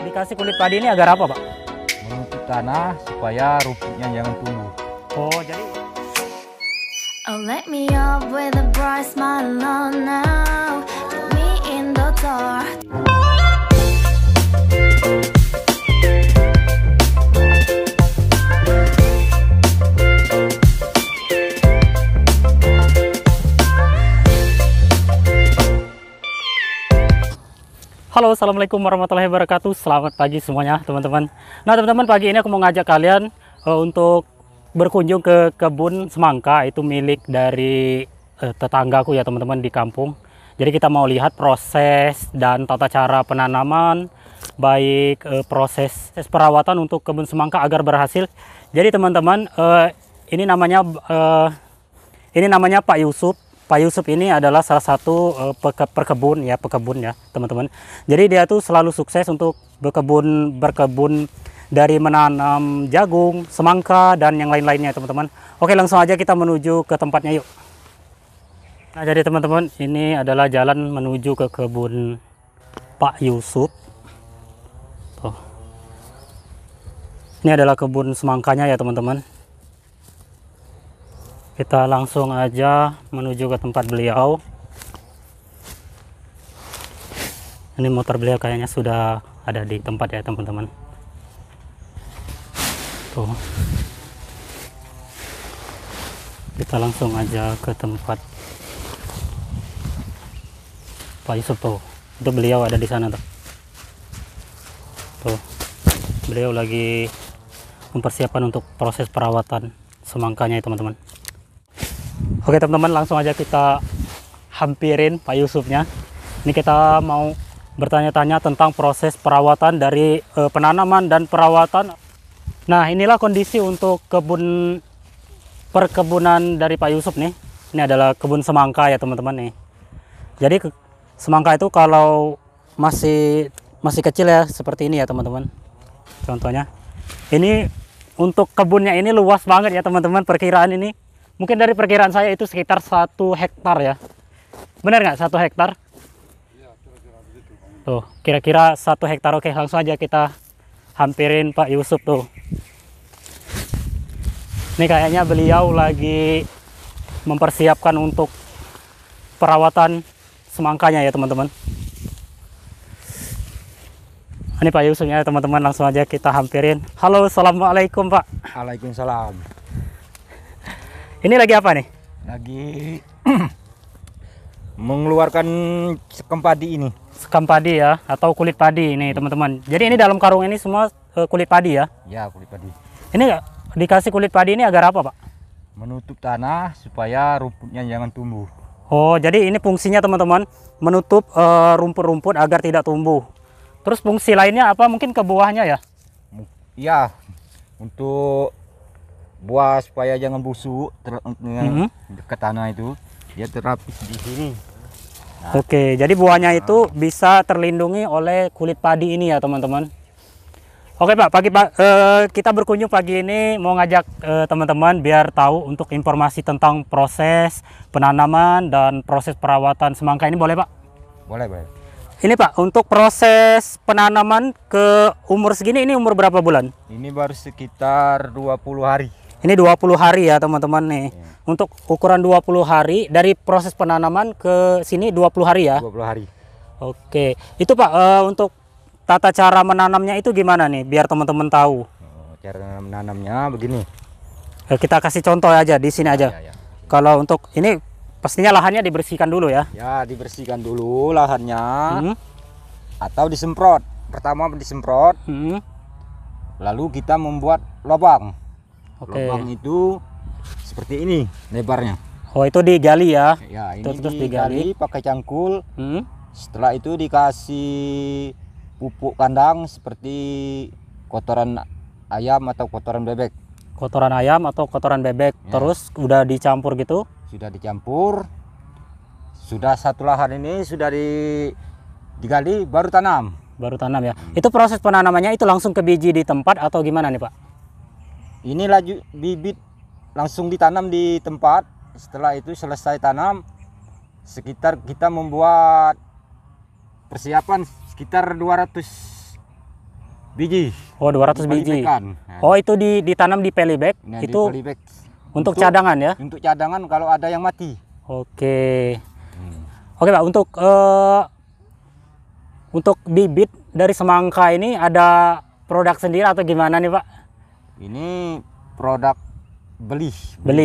dikasih kulit padi ini agar apa, Pak? Menutup tanah supaya rumputnya jangan tumbuh. Oh, jadi Oh, let me up with a bright smile on now. Put me in the dark. halo, assalamualaikum warahmatullahi wabarakatuh. Selamat pagi semuanya, teman-teman. Nah, teman-teman, pagi ini aku mau ngajak kalian untuk berkunjung ke kebun semangka. Itu milik dari tetanggaku ya, teman-teman, di kampung. Jadi kita mau lihat proses dan tata cara penanaman, baik proses perawatan untuk kebun semangka agar berhasil. Jadi teman-teman, ini namanya Pak Yusuf. Pak Yusuf ini adalah salah satu pekebun ya, teman-teman. Jadi dia tuh selalu sukses untuk berkebun dari menanam jagung, semangka, dan yang lain-lainnya, teman-teman. Oke, langsung aja kita menuju ke tempatnya yuk. Nah, jadi teman-teman, ini adalah jalan menuju ke kebun Pak Yusuf. Tuh. Ini adalah kebun semangkanya ya, teman-teman. Kita langsung aja menuju ke tempat beliau. Ini motor beliau kayaknya sudah ada di tempat ya, teman-teman. Tuh. Kita langsung aja ke tempat Pak Yusuf tuh. Itu beliau ada di sana tuh. Tuh. Beliau lagi mempersiapkan untuk proses perawatan semangkanya ya, teman-teman. Oke, teman-teman, langsung aja kita hampirin Pak Yusufnya. Ini kita mau bertanya-tanya tentang proses perawatan dari penanaman dan perawatan. Nah, inilah kondisi untuk perkebunan dari Pak Yusuf nih. Ini adalah kebun semangka ya, teman-teman nih. Jadi semangka itu kalau masih kecil ya, seperti ini ya, teman-teman. Contohnya. Ini untuk kebunnya ini luas banget ya, teman-teman. Perkiraan ini mungkin dari perkiraan saya itu sekitar 1 hektar ya. Benar nggak 1 hektar? Iya, kira-kira begitu. Tuh, kira-kira 1 hektar. Oke, langsung aja kita hampirin Pak Yusuf tuh. Ini kayaknya beliau lagi mempersiapkan untuk perawatan semangkanya ya, teman-teman. Ini Pak Yusufnya, teman-teman, langsung aja kita hampirin. Halo, assalamualaikum Pak. Waalaikumsalam. Ini lagi apa nih? Lagi mengeluarkan sekam padi ini. Sekam padi ya, atau kulit padi ini, teman-teman. Jadi ini dalam karung ini semua kulit padi ya? Ya, kulit padi. Ini dikasih kulit padi ini agar apa, Pak? Menutup tanah supaya rumputnya jangan tumbuh. Oh, jadi ini fungsinya, teman-teman, menutup rumput-rumput agar tidak tumbuh. Terus fungsi lainnya apa? Mungkin ke buahnya ya? Iya, untuk buah supaya jangan busuk ke tanah itu, dia terapis di sini. Nah. Oke, jadi buahnya itu bisa terlindungi oleh kulit padi ini ya, teman-teman. Oke Pak, kita berkunjung pagi ini mau ngajak teman-teman biar tahu untuk informasi tentang proses penanaman dan proses perawatan semangka ini, boleh Pak? Boleh, boleh. Ini Pak, untuk proses penanaman ke umur segini, ini umur berapa bulan? Ini baru sekitar 20 hari. Ini 20 hari ya, teman-teman nih. Ya. Untuk ukuran 20 hari dari proses penanaman ke sini 20 hari ya? 20 hari. Oke. Itu Pak, untuk tata cara menanamnya itu gimana nih biar teman-teman tahu? Cara menanamnya begini. Kita kasih contoh aja di sini aja. Ya. Kalau untuk ini pastinya lahannya dibersihkan dulu ya? Ya, dibersihkan dulu lahannya. Atau disemprot. Pertama disemprot. Lalu kita membuat lubang. Lubang itu seperti ini lebarnya. Oh, itu digali ya? Ya, ini terus digali pakai cangkul. Setelah itu dikasih pupuk kandang seperti kotoran ayam atau kotoran bebek. Kotoran ayam atau kotoran bebek. Ya. Terus udah dicampur gitu? Sudah dicampur. Sudah satu lahan ini sudah digali, baru tanam. Baru tanam ya. Itu proses penanamannya itu langsung ke biji di tempat atau gimana nih Pak? Ini laju bibit langsung ditanam di tempat. Setelah itu selesai tanam, sekitar kita membuat persiapan sekitar 200 biji. Oh, 200 Di biji. polybagan. Nah, Oh, itu ditanam di polybag. nah, di Itu polybag. untuk cadangan ya. Untuk cadangan kalau ada yang mati. Oke. Oke, Pak, untuk bibit dari semangka ini ada produk sendiri atau gimana nih, Pak? Ini produk beli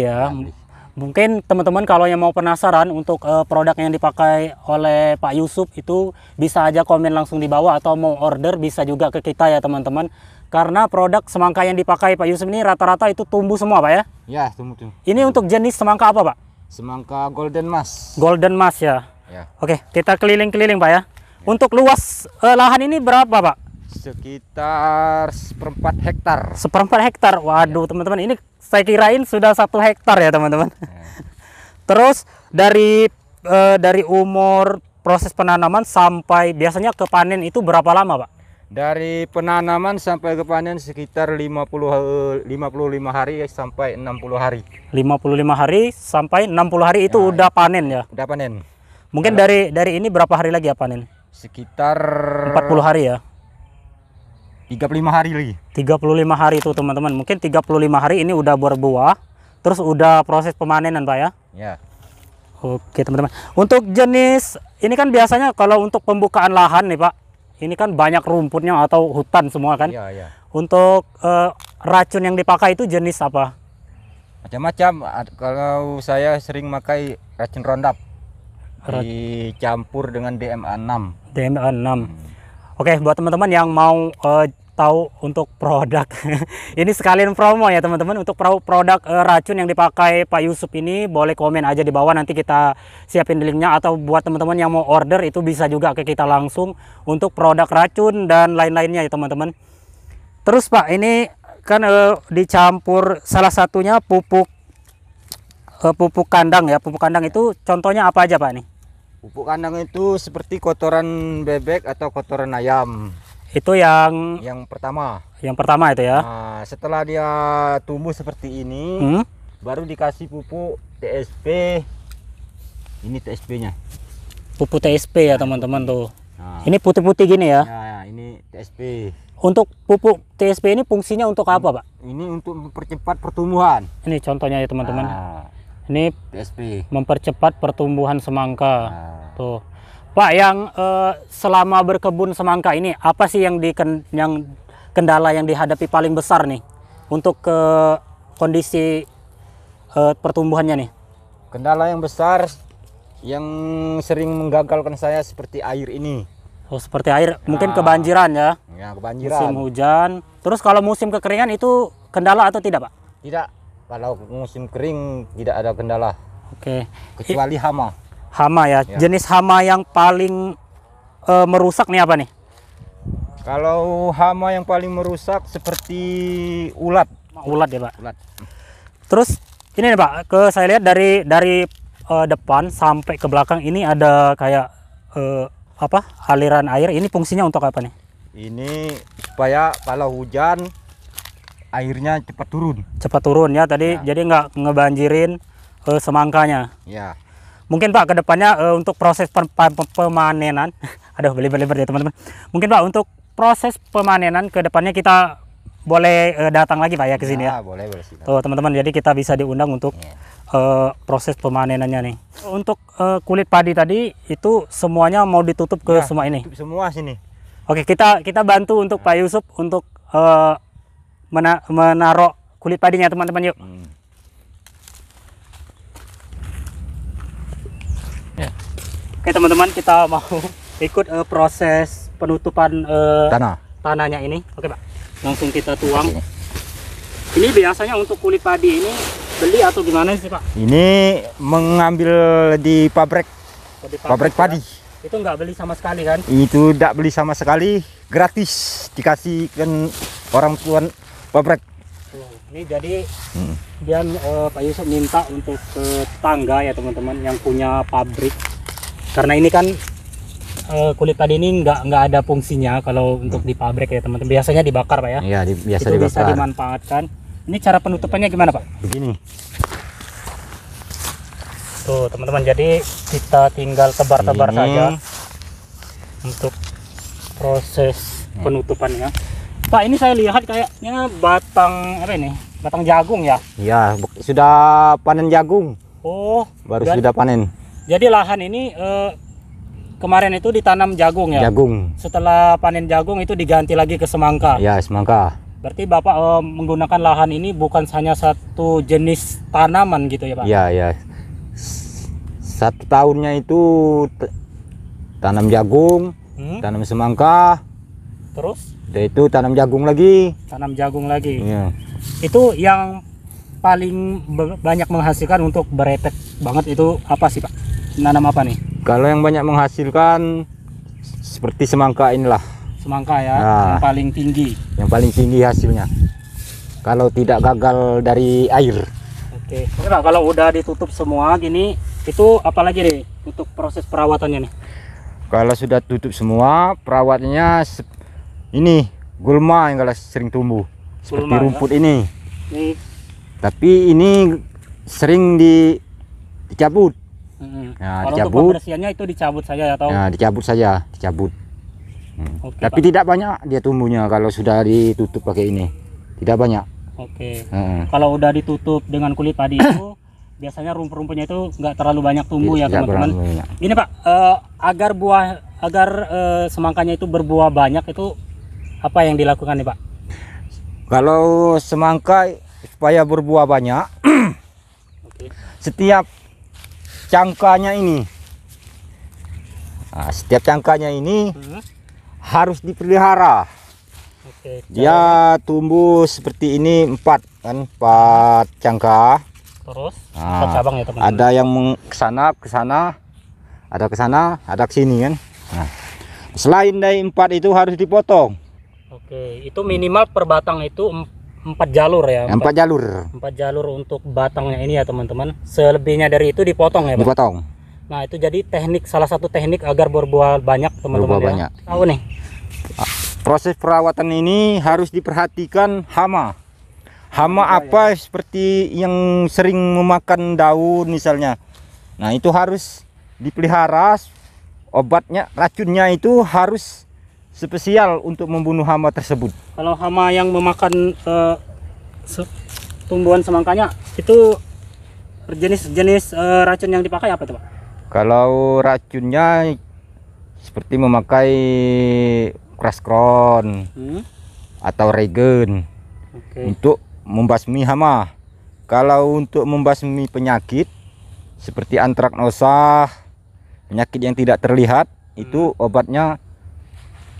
Ya. beli. Mungkin teman-teman kalau yang mau penasaran untuk produk yang dipakai oleh Pak Yusuf itu bisa aja komen langsung di bawah, atau mau order bisa juga ke kita ya teman-teman. Karena produk semangka yang dipakai Pak Yusuf ini rata-rata itu tumbuh semua, Pak ya. Ya, tunggu. Ini untuk jenis semangka apa, Pak? Semangka Golden Mas. Golden Mas ya. Ya. Oke, kita keliling-keliling, Pak ya. Untuk luas lahan ini berapa, Pak? Sekitar 1/4 hektar. 1/4 hektar. Waduh, teman-teman, ini saya kirain sudah 1 hektar ya, teman-teman. Terus dari umur proses penanaman sampai biasanya ke panen itu berapa lama, Pak? Dari penanaman sampai ke panen sekitar 55 hari sampai 60 hari. 55 hari sampai 60 hari itu Ya, udah panen ya. Udah panen. Mungkin dari ini berapa hari lagi ya panen? Sekitar 40 hari ya. 35 hari lagi. 35 hari itu, teman-teman. Mungkin 35 hari ini udah berbuah. Terus udah proses pemanenan, Pak ya. Ya. Oke, teman-teman. Untuk jenis ini kan biasanya kalau untuk pembukaan lahan nih, Pak. Ini kan banyak rumputnya atau hutan semua kan. Iya, iya. Untuk racun yang dipakai itu jenis apa? Macam-macam. Kalau saya sering pakai racun Roundup dicampur dengan DMA 6. DMA 6. Oke, buat teman-teman yang mau tahu untuk produk ini sekalian promo ya teman-teman, untuk produk racun yang dipakai Pak Yusuf ini boleh komen aja di bawah, nanti kita siapin linknya, atau buat teman-teman yang mau order itu bisa juga ke kita langsung untuk produk racun dan lain-lainnya ya teman-teman. Terus Pak, ini kan dicampur salah satunya pupuk kandang ya. Pupuk kandang itu contohnya apa aja, Pak nih? Pupuk kandang itu seperti kotoran bebek atau kotoran ayam. Itu yang pertama. Yang pertama itu ya. Nah, setelah dia tumbuh seperti ini, baru dikasih pupuk TSP. Ini TSP-nya. Pupuk TSP ya teman-teman tuh. Nah, Ini putih-putih gini ya. ya, ini TSP. Untuk pupuk TSP ini fungsinya untuk apa, Pak? Ini untuk mempercepat pertumbuhan. Ini contohnya ya teman-teman. Nah, Ini TSP. mempercepat pertumbuhan semangka. Nah, Tuh. Pak, yang selama berkebun semangka ini apa sih yang kendala yang dihadapi paling besar nih untuk kondisi pertumbuhannya nih? kendala yang besar yang sering menggagalkan saya seperti air ini. Oh, seperti air, mungkin kebanjiran ya. Ya, Musim kebanjiran. hujan. Terus kalau musim kekeringan itu kendala atau tidak, Pak? Tidak. Kalau musim kering tidak ada kendala. Oke. Kecuali hama. Hama ya. Ya. Jenis hama yang paling merusak nih apa nih? Kalau hama yang paling merusak seperti ulat. Ulat ya, Pak. Ulat. Terus ini nih, Pak, saya lihat dari depan sampai ke belakang ini ada kayak aliran air. Ini fungsinya untuk apa nih? Ini supaya kalau hujan airnya cepat turun. Cepat turun ya tadi, Ya. jadi nggak ngebanjirin semangkanya. Ya. Mungkin Pak kedepannya untuk proses pemanenan, aduh belibet ya teman-teman. Mungkin Pak untuk proses pemanenan kedepannya kita boleh datang lagi Pak ya ke sini ya. Boleh sih. Tuh teman-teman, jadi kita bisa diundang untuk proses pemanenannya nih. Untuk kulit padi tadi itu semuanya mau ditutup ke semua ini. Tutup semua sini. Oke, kita bantu untuk Pak Yusuf untuk menaruh kulit padinya teman-teman yuk. Oke teman-teman, kita mau ikut proses penutupan tanahnya ini. Oke Pak, langsung kita tuang. Ini biasanya untuk kulit padi ini beli atau gimana sih Pak? Ini mengambil di pabrik padi. Itu nggak beli sama sekali kan? Itu tidak beli sama sekali, gratis dikasihkan orang tuan pabrik. Ini jadi dia Pak Yusuf minta untuk tetangga ya teman-teman yang punya pabrik. Karena ini kan kulit padi ini nggak ada fungsinya kalau untuk di pabrik ya teman-teman. Biasanya dibakar Pak ya? Iya, biasa itu dibakar. bisa dimanfaatkan. Ini cara penutupannya gimana Pak? Begini. Tuh teman-teman, jadi kita tinggal tebar-tebar Ini. saja untuk proses penutupannya. Pak, ini saya lihat kayaknya batang apa ini? Batang jagung ya? Ya, sudah panen jagung. Oh, Baru sudah panen jadi lahan ini kemarin itu ditanam jagung ya? jagung. Setelah panen jagung itu diganti lagi ke semangka. Ya, semangka. Berarti Bapak menggunakan lahan ini bukan hanya satu jenis tanaman gitu ya Pak? Ya, ya. Satu tahunnya itu tanam jagung, tanam semangka, Terus udah itu tanam jagung lagi. tanam jagung lagi. Ya. Itu yang paling banyak menghasilkan untuk berefek banget itu apa sih Pak? Nanam apa nih? Kalau yang banyak menghasilkan seperti semangka inilah, Semangka ya, Nah. yang paling tinggi. yang paling tinggi hasilnya. Kalau tidak gagal dari air. Oke. Oke Pak, kalau udah ditutup semua gini, itu apalagi nih untuk proses perawatannya nih? Kalau sudah tutup semua, perawatnya ini gulma yang kalau sering tumbuh. Seperti Gulma, ya? rumput ini. Ini Tapi ini sering dicabut. Nah, Nah, kalau untuk dicabut. pembersihannya itu dicabut saja ya, atau Nah, dicabut saja, dicabut. Oke, Tapi Pak. tidak banyak dia tumbuhnya kalau sudah ditutup pakai ini. Tidak banyak. Oke. Heeh. Kalau udah ditutup dengan kulit padi itu biasanya rumput-rumputnya itu nggak terlalu banyak tumbuh ya Tidak teman-teman. terlalu banyak. Ini Pak, agar semangkanya itu berbuah banyak itu apa yang dilakukan nih Pak? Kalau semangka supaya berbuah banyak, Oke. setiap cangkanya ini, setiap cangkanya ini harus dipelihara. Oke. Dia tumbuh seperti ini 4 cangka. Terus Nah, 4 cabang ya teman-teman. Ada yang ke sana, ada ke sana, ada ke sini kan. Nah, selain dari 4 itu harus dipotong. Oke, itu minimal per batang itu 4 jalur ya. 4 jalur 4 jalur untuk batangnya ini ya teman-teman. Selebihnya dari itu dipotong ya Pak. dipotong. Nah itu jadi salah satu teknik agar berbuah banyak teman-teman. Berbuah Ya. banyak. Tahu nih. Proses perawatan ini harus diperhatikan hama. Hama apa seperti yang sering memakan daun misalnya. Nah itu harus dipelihara. Obatnya, racunnya itu harus spesial untuk membunuh hama tersebut. Kalau hama yang memakan tumbuhan semangkanya itu jenis racun yang dipakai apa itu Pak? Kalau racunnya seperti memakai kraskron atau regen Oke. untuk membasmi hama. Kalau untuk membasmi penyakit seperti antraknosa, penyakit yang tidak terlihat, itu obatnya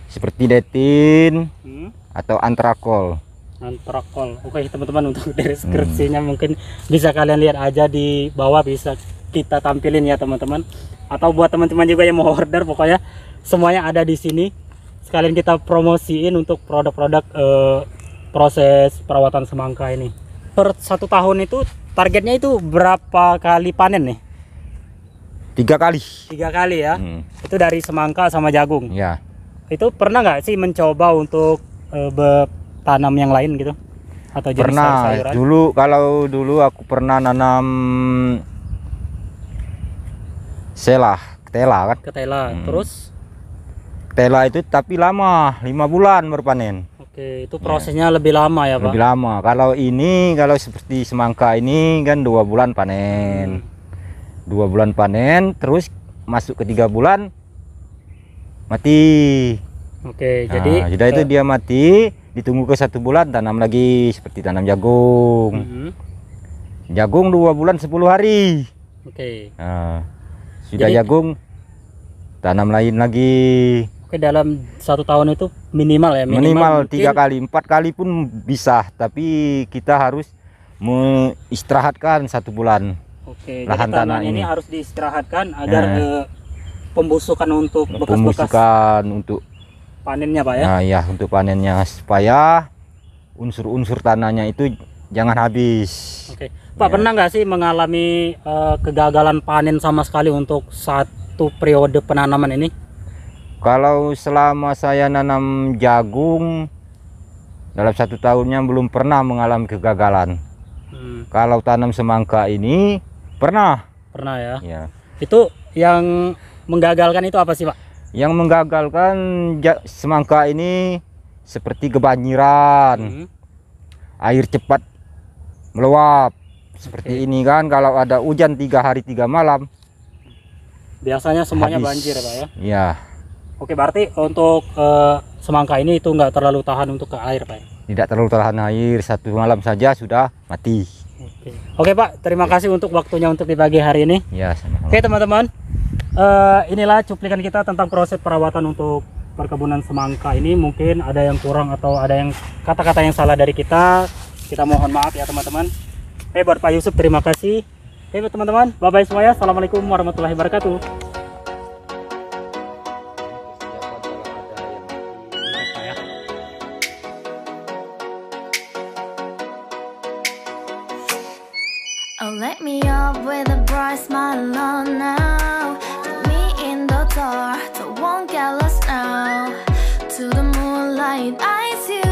seperti detin atau antrakol. Antrakol. Oke teman-teman, untuk deskripsinya mungkin bisa kalian lihat aja di bawah, bisa kita tampilin ya teman-teman. Atau buat teman-teman juga yang mau order, pokoknya semuanya ada di sini. Sekalian kita promosiin untuk produk-produk proses perawatan semangka ini. Per 1 tahun itu targetnya itu berapa kali panen nih? 3 kali. 3 kali ya. Itu dari semangka sama jagung. Ya. Itu pernah nggak sih mencoba untuk tanam yang lain gitu? Atau jenis Pernah. sayuran? Kalau dulu aku pernah nanam ketela kan. Ketela. Terus Ketela itu tapi lama, 5 bulan berpanen. oke, itu prosesnya lebih lama ya Pak? Lebih lama. Kalau seperti semangka ini kan 2 bulan panen. 2 bulan panen, terus masuk ke 3 bulan mati. Oke, Nah, jadi sudah itu dia mati, ditunggu ke 1 bulan tanam lagi seperti tanam jagung. Jagung 2 bulan 10 hari. Oke. Nah, sudah Jadi- jagung tanam lain lagi. Oke, dalam 1 tahun itu minimal ya? Minimal 3 mungkin- kali, 4 kali pun bisa, tapi kita harus mengistirahatkan 1 bulan. Oke, lahan jadi tanah ini ini. harus diistirahatkan agar pembusukan untuk bekas-bekas Pembusukan untuk panennya Pak ya? Nah, ya untuk panennya supaya unsur-unsur tanahnya itu jangan habis. Oke, Pak, pernah nggak sih mengalami kegagalan panen sama sekali untuk 1 periode penanaman ini? Kalau selama saya nanam jagung dalam 1 tahunnya belum pernah mengalami kegagalan. Kalau tanam semangka ini pernah. Pernah ya? Ya. Itu yang menggagalkan itu apa sih Pak? Yang menggagalkan semangka ini seperti kebanjiran, air cepat meluap seperti ini kan. Kalau ada hujan 3 hari 3 malam, biasanya semuanya habis. banjir ya Pak ya. Ya, Oke, berarti untuk semangka ini itu nggak terlalu tahan untuk ke air Pak ya? tidak terlalu tahan air, 1 malam saja sudah mati. Oke Pak, terima kasih untuk waktunya untuk di pagi hari ini. Ya, sama-sama. Oke teman-teman, inilah cuplikan kita tentang proses perawatan untuk perkebunan semangka ini. Mungkin ada yang kurang atau ada yang kata-kata yang salah dari kita mohon maaf ya teman-teman. Buat Pak Yusuf terima kasih. Buat teman-teman, bye bye semuanya. Assalamualaikum warahmatullahi wabarakatuh. Oh, let me up with a bright smile on now. Put me in the dark, so won't get lost now. To the moonlight, I see